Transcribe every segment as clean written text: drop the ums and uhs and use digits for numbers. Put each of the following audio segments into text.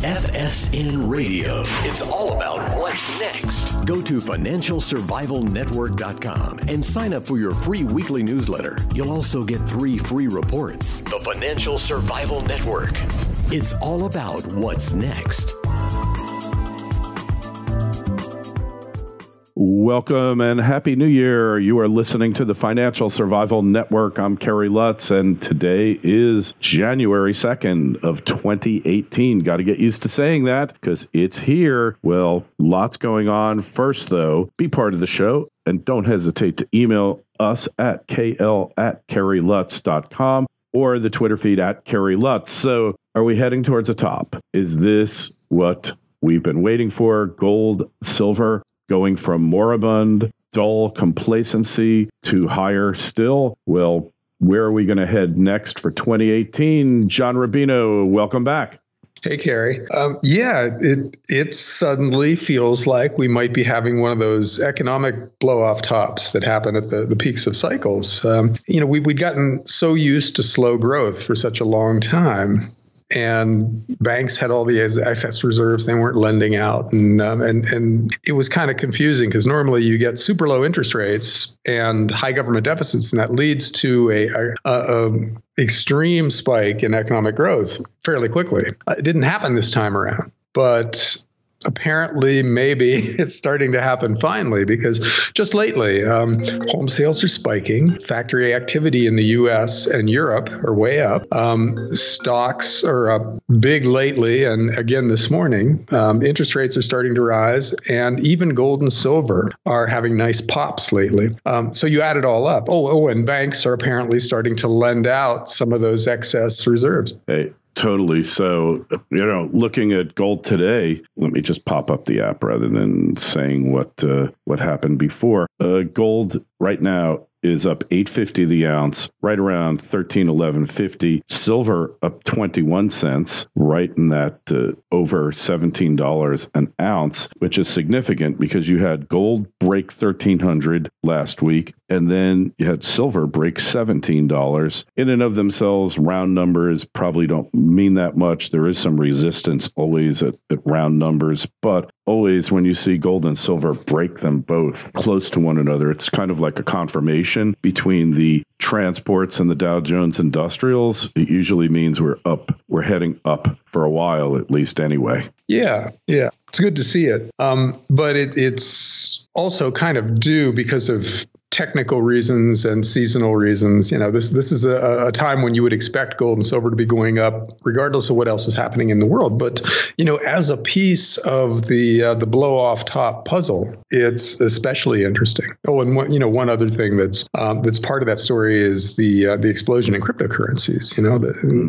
FSN Radio. It's all about what's next. Go to financialsurvivalnetwork.com and sign up for your free weekly newsletter. You'll also get 3 free reports. The Financial Survival Network. It's all about what's next. Welcome and Happy New Year. You are listening to the Financial Survival Network. I'm Kerry Lutz, and today is January 2nd of 2018. Got to get used to saying that because it's here. Well, lots going on. First, though, be part of the show and don't hesitate to email us at kl@kerrylutz.com or the Twitter feed at Kerry Lutz. So are we heading towards the top? Is this what we've been waiting for? Gold, silver, going from moribund, dull complacency to higher still? Well, where are we going to head next for 2018? John Rubino, welcome back. Hey, Kerry. It suddenly feels like we might be having one of those economic blow-off tops that happen at the peaks of cycles. We'd gotten so used to slow growth for such a long time. And banks had all the excess reserves; they weren't lending out, and it was kind of confusing because normally you get super low interest rates and high government deficits, and that leads to a extreme spike in economic growth fairly quickly. It didn't happen this time around, but apparently, maybe it's starting to happen finally, because just lately, home sales are spiking. Factory activity in the U.S. and Europe are way up. Stocks are up big lately, and again this morning. Interest rates are starting to rise, and even gold and silver are having nice pops lately. So you add it all up. And banks are apparently starting to lend out some of those excess reserves. Hey. Totally. So, looking at gold today, let me just pop up the app rather than saying what happened before. Gold right now is up $8.50 the ounce, right around $13.1150. Silver up 21 cents, right in that over $17 an ounce, which is significant because you had gold break $1,300 last week, and then you had silver break $17. In and of themselves, round numbers probably don't mean that much. There is some resistance always at round numbers, but always when you see gold and silver break them both close to one another, it's kind of like a confirmation between the transports and the Dow Jones Industrials. It usually means we're heading up for a while, at least anyway. Yeah. It's good to see it. But it's also kind of due because of technical reasons and seasonal reasons. This is a time when you would expect gold and silver to be going up, regardless of what else is happening in the world. But as a piece of the blow-off top puzzle, it's especially interesting. Oh, and one other thing that's part of that story is the explosion in cryptocurrencies.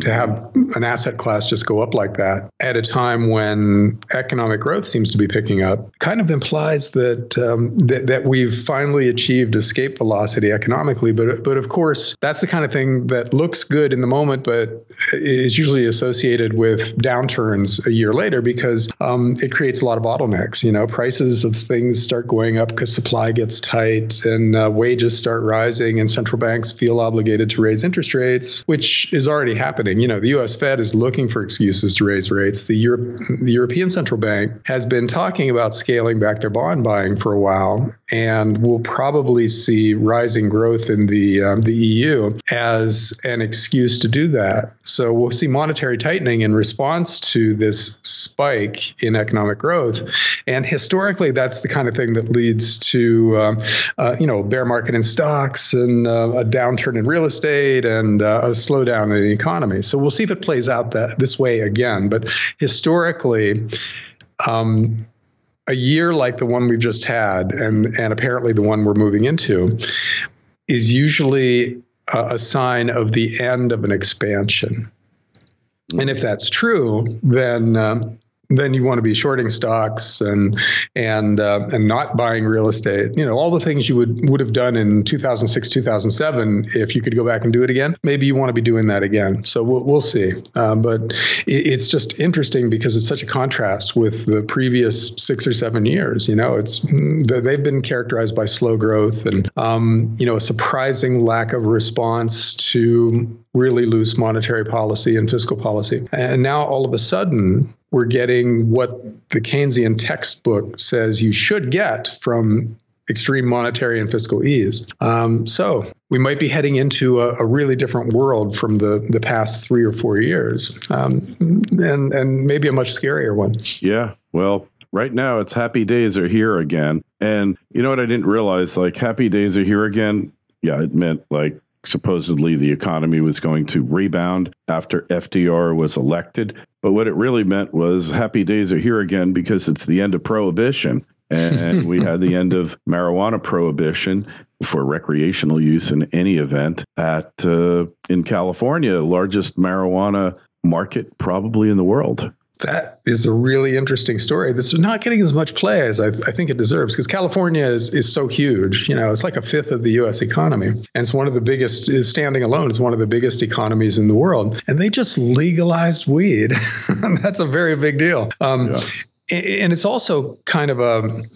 To have an asset class just go up like that at a time when economic growth seems to be picking up kind of implies that we've finally achieved escape velocity economically. But of course, that's the kind of thing that looks good in the moment, but is usually associated with downturns a year later because it creates a lot of bottlenecks. Prices of things start going up because supply gets tight and wages start rising, and central banks feel obligated to raise interest rates, which is already happening. The U.S. Fed is looking for excuses to raise rates. The European Central Bank has been talking about scaling back their bond buying for a while, and will probably see rising growth in the EU as an excuse to do that. So we'll see monetary tightening in response to this spike in economic growth. And historically, that's the kind of thing that leads to a bear market in stocks and a downturn in real estate and a slowdown in the economy. So we'll see if it plays out this way again. But historically, a year like the one we've just had, and apparently the one we're moving into, is usually a sign of the end of an expansion. And if that's true, then you want to be shorting stocks and not buying real estate. All the things you would have done in 2006, 2007, if you could go back and do it again, maybe you want to be doing that again. So we'll see. But it's just interesting because it's such a contrast with the previous 6 or 7 years. They've been characterized by slow growth and a surprising lack of response to really loose monetary policy and fiscal policy. And now all of a sudden, we're getting what the Keynesian textbook says you should get from extreme monetary and fiscal ease. So we might be heading into a really different world from the past 3 or 4 years, and maybe a much scarier one. Yeah, well, right now it's happy days are here again. And you know what I didn't realize? Like, happy days are here again. Yeah, it meant like supposedly the economy was going to rebound after FDR was elected. But what it really meant was happy days are here again because it's the end of prohibition. And we had the end of marijuana prohibition for recreational use in any event in California, the largest marijuana market probably in the world. That is a really interesting story. This is not getting as much play as I think it deserves, because California is so huge. It's like a fifth of the U.S. economy. And it's one of the biggest, standing alone, it's one of the biggest economies in the world. And they just legalized weed. That's a very big deal. Yeah. And it's also kind of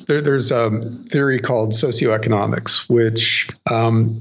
there's a theory called socioeconomics, which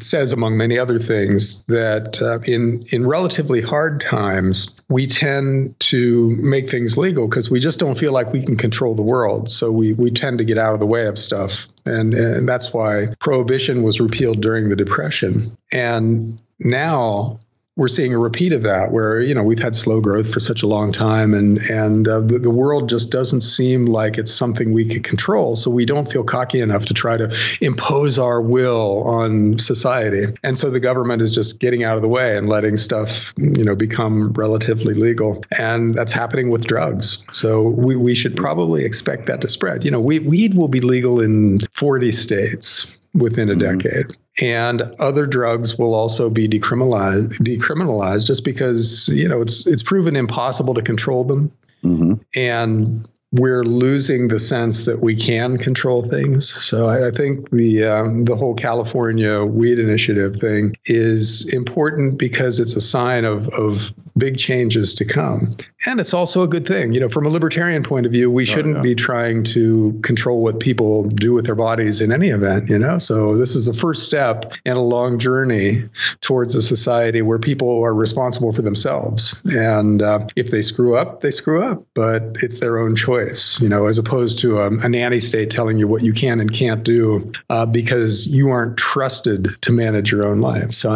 says, among many other things, that in relatively hard times, we tend to make things legal because we just don't feel like we can control the world. So we tend to get out of the way of stuff. And that's why prohibition was repealed during the Depression. And now we're seeing a repeat of that, where we've had slow growth for such a long time, and the world just doesn't seem like it's something we could control. So we don't feel cocky enough to try to impose our will on society, and so the government is just getting out of the way and letting stuff become relatively legal, and that's happening with drugs. So we should probably expect that to spread. Weed will be legal in 40 states within a decade. And other drugs will also be decriminalized just because, it's proven impossible to control them. Mm-hmm. And we're losing the sense that we can control things. So I think the whole California weed initiative thing is important because it's a sign of big changes to come. And it's also a good thing. From a libertarian point of view, we shouldn't be trying to control what people do with their bodies in any event, So this is the first step in a long journey towards a society where people are responsible for themselves. And if they screw up, they screw up, but it's their own choice. As opposed to a nanny state telling you what you can and can't do because you aren't trusted to manage your own life. So,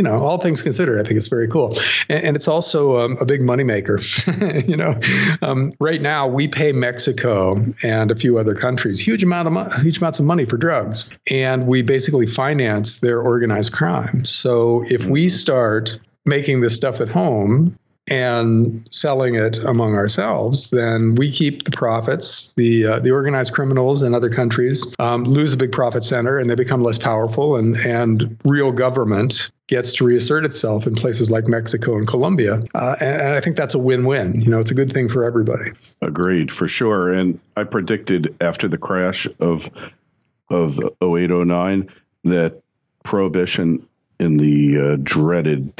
all things considered, I think it's very cool. And it's also a big moneymaker. Right now we pay Mexico and a few other countries huge amounts of money for drugs. And we basically finance their organized crime. So if we start making this stuff at home and selling it among ourselves, then we keep the profits. The organized criminals in other countries lose a big profit center, and they become less powerful, and real government gets to reassert itself in places like Mexico and Colombia. And I think that's a win-win. It's a good thing for everybody. Agreed, for sure. And I predicted after the crash of 08-09 that prohibition in the dreaded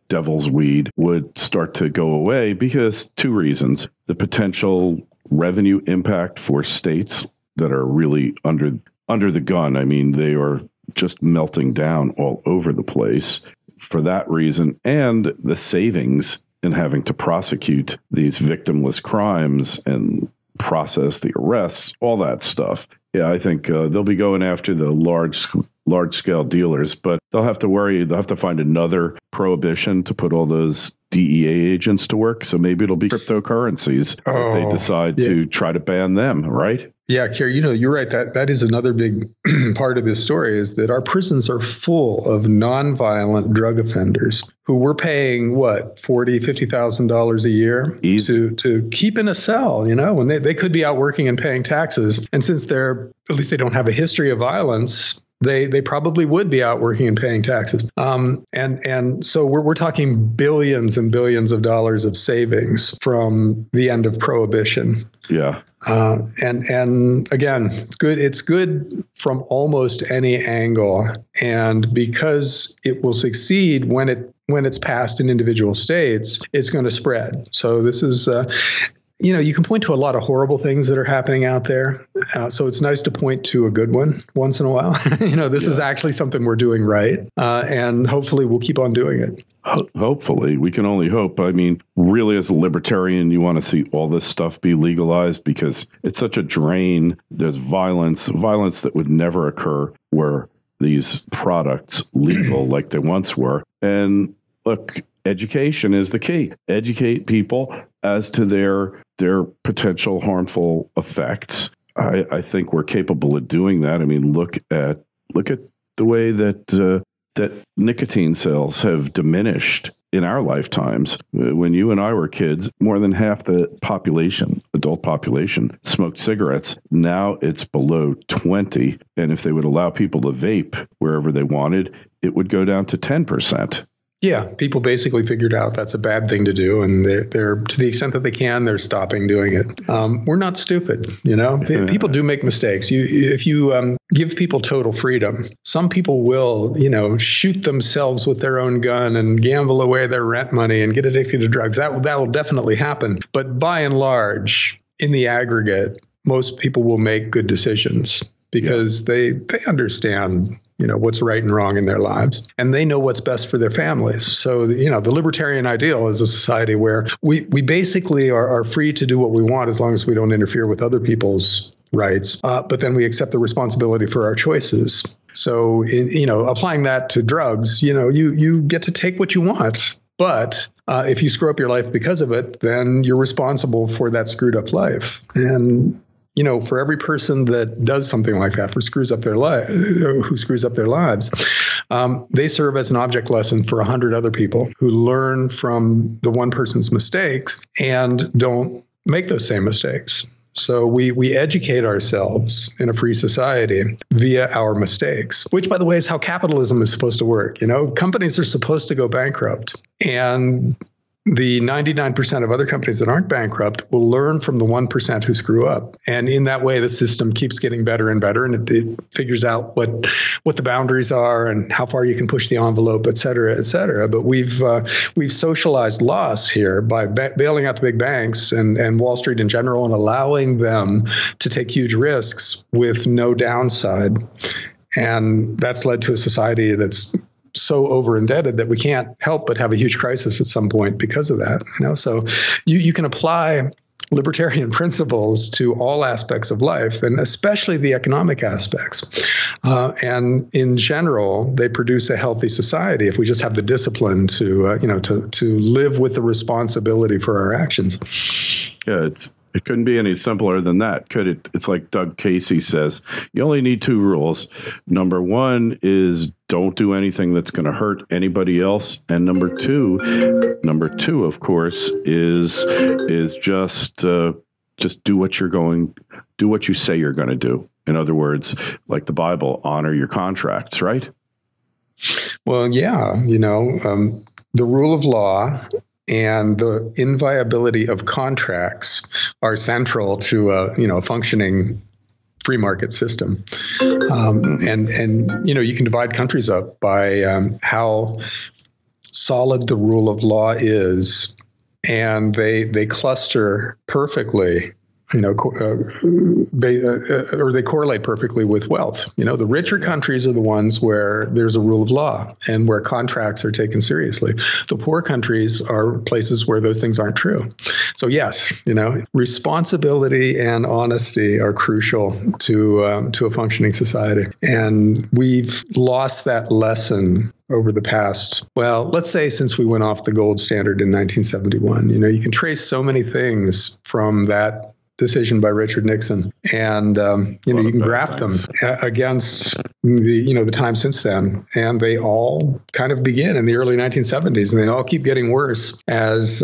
devil's weed would start to go away because two reasons. The potential revenue impact for states that are really under the gun. I mean, they are just melting down all over the place for that reason, and the savings in having to prosecute these victimless crimes and process the arrests, all that stuff. Yeah, I think they'll be going after the large-scale dealers, but they'll have to find another prohibition to put all those DEA agents to work. So maybe it'll be cryptocurrencies if they decide to try to ban them, right? Yeah, Kerry, you're right. That is another big part of this story, is that our prisons are full of nonviolent drug offenders who we're paying, $40,000, $50,000 a year to keep in a cell, when they could be out working and paying taxes. And since at least they don't have a history of violence, they probably would be out working and paying taxes. And so we're talking billions and billions of dollars of savings from the end of prohibition. Yeah. And again, it's good from almost any angle. And because it will succeed when it's passed in individual states, it's going to spread. So this is you can point to a lot of horrible things that are happening out there. So it's nice to point to a good one once in a while. This is actually something we're doing right. And hopefully we'll keep on doing it. Hopefully, we can only hope. I mean, really, as a libertarian, you want to see all this stuff be legalized because it's such a drain. There's violence that would never occur were these products legal like they once were. And look, education is the key. Educate people as to their potential harmful effects. I think we're capable of doing that. I mean, look at the way that nicotine sales have diminished in our lifetimes. When you and I were kids, more than half the adult population, smoked cigarettes. Now it's below 20. And if they would allow people to vape wherever they wanted, it would go down to 10%. Yeah, people basically figured out that's a bad thing to do, and they're to the extent that they can, they're stopping doing it. We're not stupid, People do make mistakes. If you give people total freedom, some people will, shoot themselves with their own gun and gamble away their rent money and get addicted to drugs. That will definitely happen. But by and large, in the aggregate, most people will make good decisions because they understand what's right and wrong in their lives, and they know what's best for their families. So, the libertarian ideal is a society where we basically are free to do what we want as long as we don't interfere with other people's rights, but then we accept the responsibility for our choices. So, applying that to drugs, you get to take what you want. But if you screw up your life because of it, then you're responsible for that screwed up life. And for every person that does something like that, who screws up their lives, they serve as an object lesson for 100 other people who learn from the one person's mistakes and don't make those same mistakes. So we educate ourselves in a free society via our mistakes, which, by the way, is how capitalism is supposed to work. Companies are supposed to go bankrupt, and the 99% of other companies that aren't bankrupt will learn from the 1% who screw up. And in that way, the system keeps getting better and better, and it figures out what the boundaries are and how far you can push the envelope, et cetera, et cetera. But we've socialized loss here by bailing out the big banks and Wall Street in general and allowing them to take huge risks with no downside. And that's led to a society that's so over indebted that we can't help but have a huge crisis at some point because of that. So you can apply libertarian principles to all aspects of life, and especially the economic aspects. And in general, they produce a healthy society if we just have the discipline to live with the responsibility for our actions. Yeah, it couldn't be any simpler than that, could it? It's like Doug Casey says, you only need 2 rules. Number 1 is don't do anything that's going to hurt anybody else. And number two, of course, is just do what you say you're going to do. In other words, like the Bible, honor your contracts, right? Well, yeah, the rule of law and the inviolability of contracts are central to a functioning free market system. And you can divide countries up by how solid the rule of law is, and they cluster perfectly. Or they correlate perfectly with wealth. The richer countries are the ones where there's a rule of law and where contracts are taken seriously. The poor countries are places where those things aren't true. So yes, responsibility and honesty are crucial to a functioning society. And we've lost that lesson over the past, let's say since we went off the gold standard in 1971. You can trace so many things from that decision by Richard Nixon, and you can graph them against the time since then, and they all kind of begin in the early 1970s, and they all keep getting worse as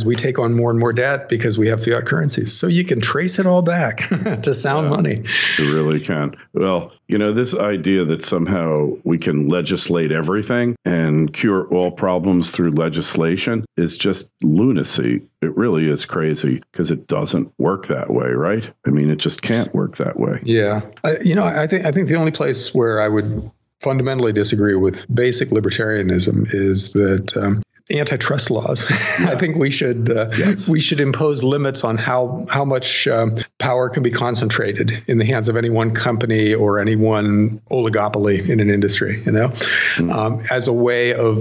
we take on more and more debt because we have fiat currencies. So you can trace it all back to sound money. You really can. Well, this idea that somehow we can legislate everything and cure all problems through legislation is just lunacy. It really is crazy because it doesn't work that way, right? I mean, it just can't work that way. Yeah. I think the only place where I would fundamentally disagree with basic libertarianism is that antitrust laws. Yeah. I think we should impose limits on how much power can be concentrated in the hands of any one company or any one oligopoly in an industry. As a way of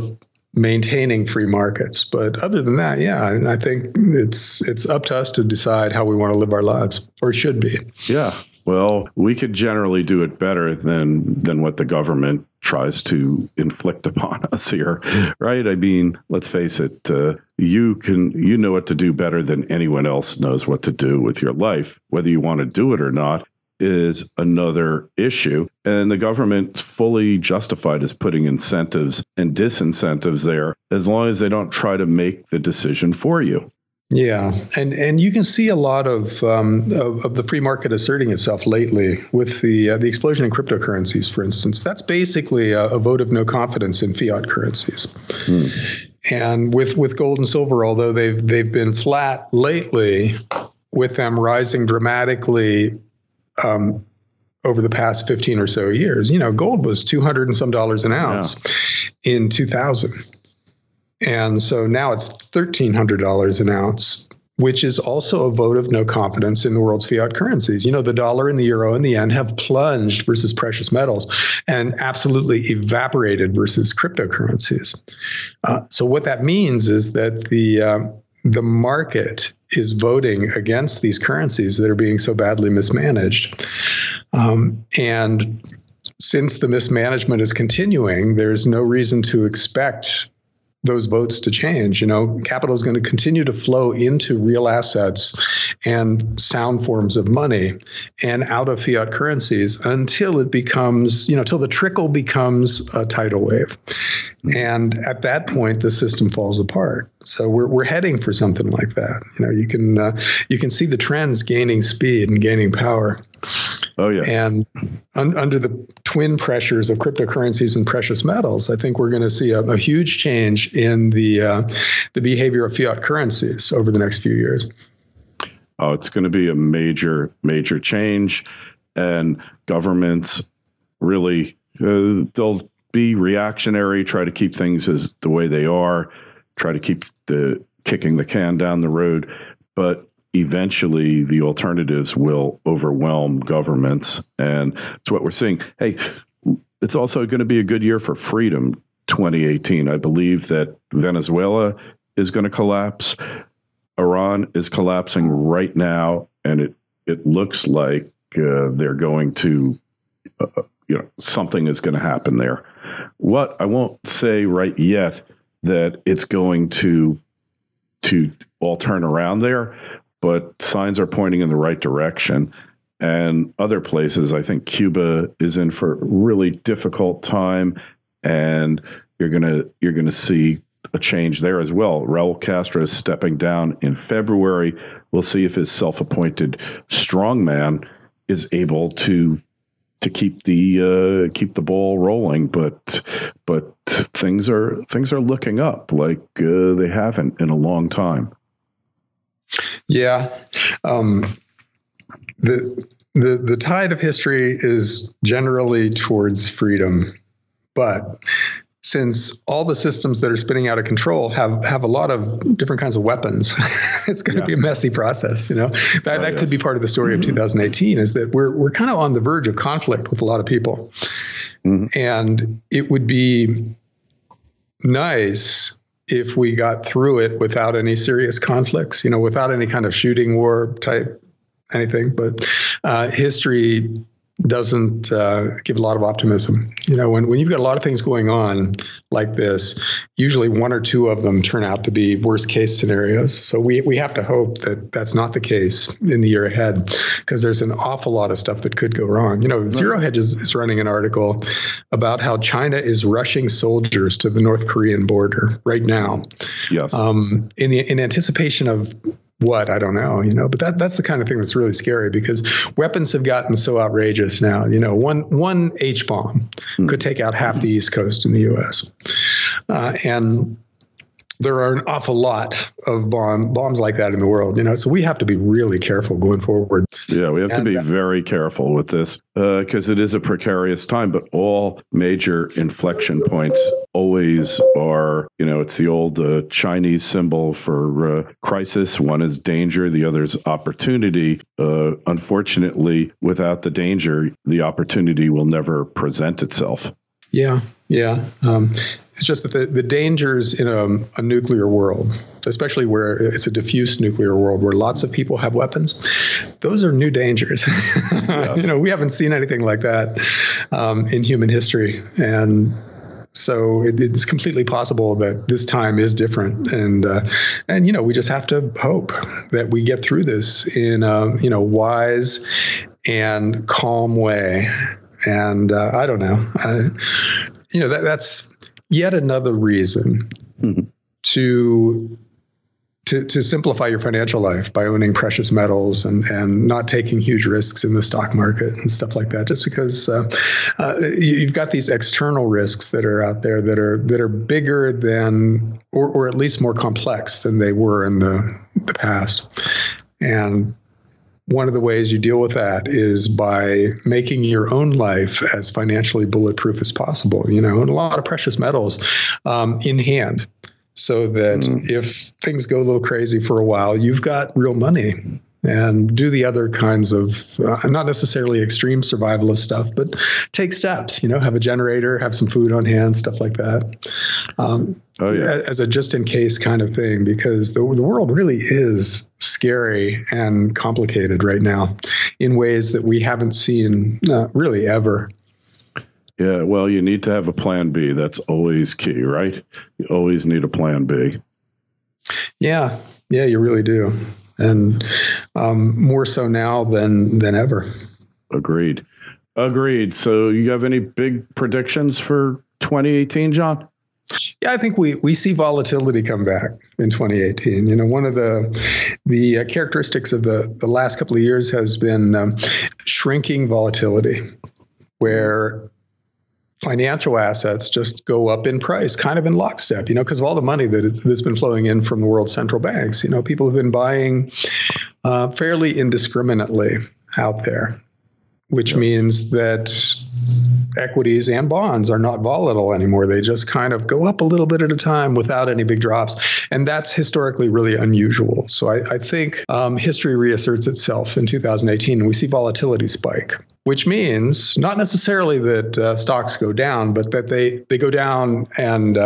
maintaining free markets. But other than that, yeah, I think it's up to us to decide how we want to live our lives, or it should be. Yeah. Well, we could generally do it better than what the government tries to inflict upon us here, right? I mean, let's face it, you know what to do better than anyone else knows what to do with your life. Whether you want to do it or not is another issue. And the government's fully justified as putting incentives and disincentives there as long as they don't try to make the decision for you. Yeah, and you can see a lot of the free market asserting itself lately with the explosion in cryptocurrencies, for instance. That's basically a vote of no confidence in fiat currencies. And with gold and silver, although they've been flat lately, with them rising dramatically over the past 15 or so years. Gold was $200 and some an ounce in 2000. And so now it's $1,300 an ounce, which is also a vote of no confidence in the world's fiat currencies. The dollar and the euro and the yen have plunged versus precious metals and absolutely evaporated versus cryptocurrencies. So what that means is that the market is voting against these currencies that are being so badly mismanaged. And since the mismanagement is continuing, there's no reason to expect those votes to change. Capital is going to continue to flow into real assets and sound forms of money and out of fiat currencies until it becomes, till the trickle becomes a tidal wave. And at that point, the system falls apart. So we're heading for something like that. You can see the trends gaining speed and gaining power. Oh, yeah. And under the twin pressures of cryptocurrencies and precious metals, I think we're going to see a huge change in the behavior of fiat currencies over the next few years. Oh, it's going to be a major, major change. And governments really, they'll be reactionary, try to keep things as the way they are, try to keep kicking the can down the road. But eventually the alternatives will overwhelm governments. And it's what we're seeing. Hey, it's also going to be a good year for freedom, 2018. I believe that Venezuela is going to collapse. Iran is collapsing right now, and it looks like they're going to, something is going to happen there. What I won't say right yet that it's going to all turn around there, but signs are pointing in the right direction. And other places, I think Cuba is in for a really difficult time, and you're gonna see a change there as well. Raul Castro is stepping down in February. We'll see if his self-appointed strongman is able to keep the ball rolling. But things are looking up like they haven't in a long time. Yeah. The tide of history is generally towards freedom, but since all the systems that are spinning out of control have a lot of different kinds of weapons, it's going to be a messy process. That could be part of the story of 2018 is that we're kind of on the verge of conflict with a lot of people, and it would be nice if we got through it without any serious conflicts, without any kind of shooting war type anything. But history doesn't give a lot of optimism. When you've got a lot of things going on like this, usually one or two of them turn out to be worst case scenarios. So we have to hope that that's not the case in the year ahead, because there's an awful lot of stuff that could go wrong. Zero Hedge is running an article about how China is rushing soldiers to the North Korean border right now. Yes. In anticipation of what? I don't know, but that's the kind of thing that's really scary, because weapons have gotten so outrageous now. One H-bomb could take out half the East Coast in the U.S. And there are an awful lot of bombs like that in the world, so we have to be really careful going forward. Yeah, we have to be very careful with this because it is a precarious time, but all major inflection points always are, it's the old Chinese symbol for crisis. One is danger, the other is opportunity. Unfortunately, without the danger, the opportunity will never present itself. Yeah. It's just that the dangers in a nuclear world, especially where it's a diffuse nuclear world where lots of people have weapons, those are new dangers. Yes. We haven't seen anything like that in human history. And so it's completely possible that this time is different. And we just have to hope that we get through this in a wise and calm way. And I don't know. That's yet another reason to simplify your financial life by owning precious metals and not taking huge risks in the stock market and stuff like that. Just because you've got these external risks that are out there that are bigger than, or at least more complex than they were in the past. And one of the ways you deal with that is by making your own life as financially bulletproof as possible, and a lot of precious metals in hand, so that if things go a little crazy for a while, you've got real money and do the other kinds of not necessarily extreme survivalist stuff, but take steps, have a generator, have some food on hand, stuff like that. As a just in case kind of thing, because the world really is scary and complicated right now in ways that we haven't seen really ever. Yeah, well, you need to have a plan B. That's always key, right? You always need a plan B. Yeah, you really do. And more so now than ever. Agreed. So you have any big predictions for 2018, John? Yeah, I think we see volatility come back in 2018. One of the characteristics of the last couple of years has been shrinking volatility, where financial assets just go up in price, kind of in lockstep, because of all the money that's been flowing in from the world's central banks. People have been buying fairly indiscriminately out there, which means that equities and bonds are not volatile anymore. They just kind of go up a little bit at a time without any big drops. And that's historically really unusual. So I think history reasserts itself in 2018, and we see volatility spike, which means not necessarily that stocks go down, but that they go down and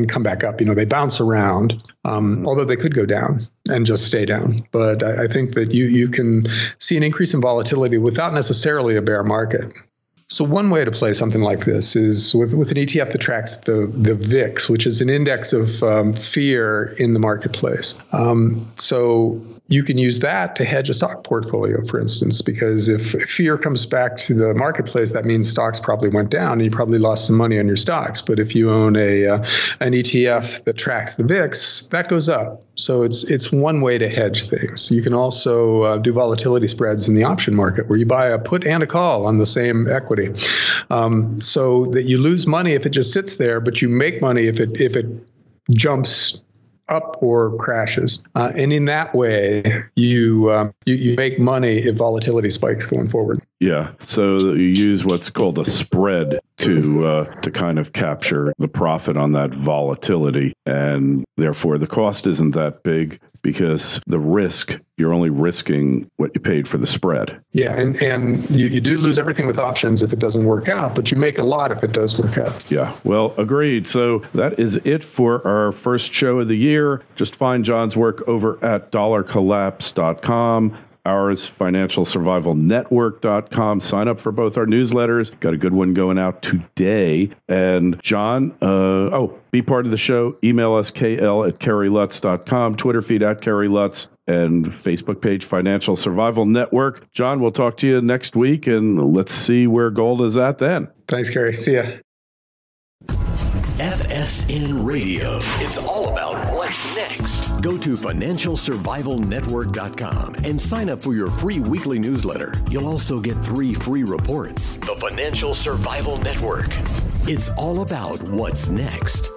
come back up. They bounce around, although they could go down and just stay down. But I think that you can see an increase in volatility without necessarily a bear market. So one way to play something like this is with an ETF that tracks the VIX, which is an index of fear in the marketplace. So you can use that to hedge a stock portfolio, for instance, because if fear comes back to the marketplace, that means stocks probably went down and you probably lost some money on your stocks. But if you own an ETF that tracks the VIX, that goes up. So it's one way to hedge things. You can also do volatility spreads in the option market, where you buy a put and a call on the same equity, so that you lose money if it just sits there, but you make money if it jumps up or crashes. And in that way, you make money if volatility spikes going forward. Yeah. So you use what's called a spread to kind of capture the profit on that volatility. And therefore, the cost isn't that big because the risk, you're only risking what you paid for the spread. Yeah. And you do lose everything with options if it doesn't work out, but you make a lot if it does work out. Yeah. Well, agreed. So that is it for our first show of the year. Just find John's work over at dollarcollapse.com. Ours, financialsurvivalnetwork.com. Sign up for both our newsletters. Got a good one going out today. And John, be part of the show. Email us, kl@kerrylutz.com, Twitter feed @kerrylutz, and Facebook page, Financial Survival Network. John, we'll talk to you next week, and let's see where gold is at then. Thanks, Kerry. See ya. FSN Radio. It's all about what's next. Go to financialsurvivalnetwork.com and sign up for your free weekly newsletter. You'll also get 3 free reports. The Financial Survival Network. It's all about what's next.